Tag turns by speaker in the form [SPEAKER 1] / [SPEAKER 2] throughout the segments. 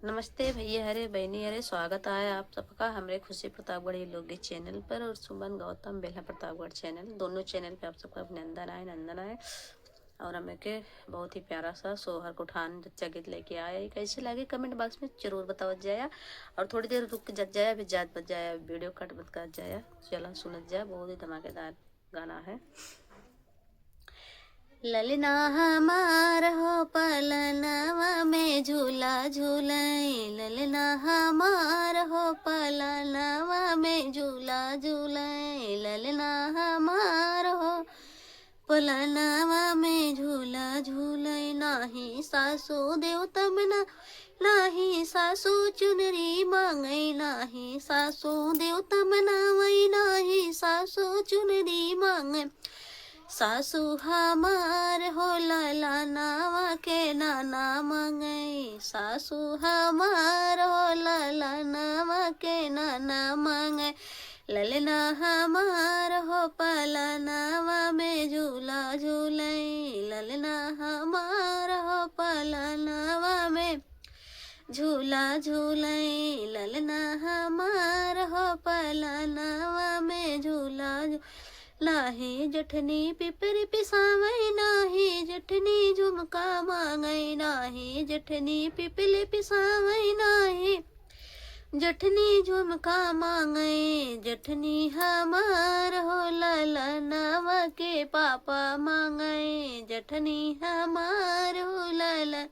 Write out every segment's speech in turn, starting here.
[SPEAKER 1] नमस्ते भैया हरे बहनी हरे, स्वागत है आप सबका हमारे खुशी प्रतापगढ़ लोकगीत चैनल पर और सुमन गौतम बेला प्रतापगढ़ चैनल, दोनों चैनल पे आप सबका अभिनंदन है, नंदन है। और हमें के बहुत ही प्यारा सा सोहर कुठान जच्चा गीत लेके आए। कैसे लगे कमेंट बॉक्स में जरूर बताओ जाया। और थोड़ी देर रुक जत जाया, फिर जात बच जाया, वीडियो कट बत कर जाया। चला सुनत जाए, बहुत ही धमाकेदार गाना है। ललना हमार हो पलनवा में झूला झूलाई, ललना हमार हो पलनवा में झूला झूलाई, ललना हमार हो पलनवा में झूला झूलाई। नाही सासू देव तमना, नाही सासू चुनरी मांगई, नाही सासू देव तमना वही, नाही सासू चुनरी मांगई। सासू हमार हो लाला नावा के नाना मांगे, सासू हमार हो लाला नावा के नाना मांगे। ललना हमार हो पलनावा में झूला झूलई, ललना हमार हो पलनावा में झूला झूलई, ललना हमार हो पलनावा में झूला नाही जठनी पिपरी पिसावई, नाही जठनी झुमका मांगई, नाही जठनी पिपली पिसावई, नाही जठनी झुमका मांगई। जठनी हमार हो ललनवा के पापा मांगई, जठनी हमार हो ललन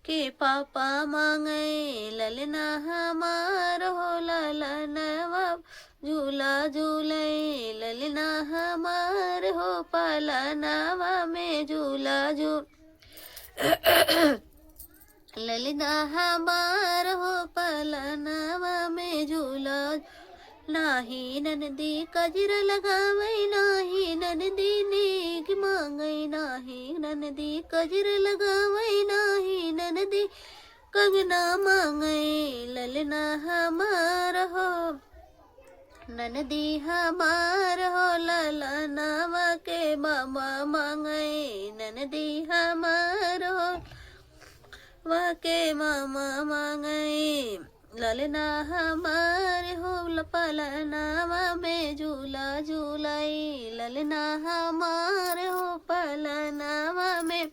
[SPEAKER 1] के पापा मांगई। ललना हमार हो ललनवा झूला झूलई, ललना हमार हो पलनावा में झूला झूल ललना हमार हो पलनावा में झूला। नाही ननदी कजर लगावई, नाही ननदी नेग मांगई, नाही ननदी कजर लगावई, नाही ननदी कंगना मांगई। ललना हमार हो ननदी हमार हो ललनावा के मामा मांगई, ननदी हमार हो वह के मामा मांगई। ललना हमार हो पलनावा में झूला झूलाई, ललना हमार हो पलनावा में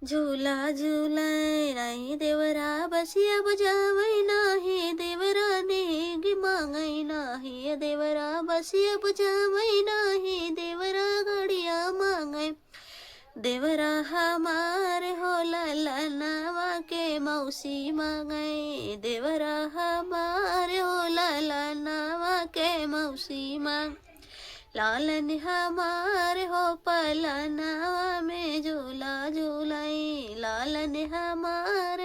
[SPEAKER 1] झूला झूलाई। नाही देवरा बसिया बजावई, नाही देवरा नेग मांगई, नाही देवरा बसिया बजावई, नाही देवरा घड़िया मांगई। देवरा हमार हो ललनावा के मौसी मांगई, देवरा हमार हो ललनावा के मौसी मांग। लालन हमार हो पलनावा में झूला झूलाई, लालन हमार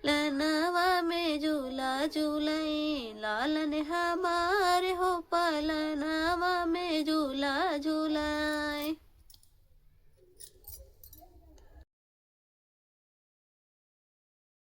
[SPEAKER 1] पलनावा में झूला झूलाई, लालन हमार हो पलनावा में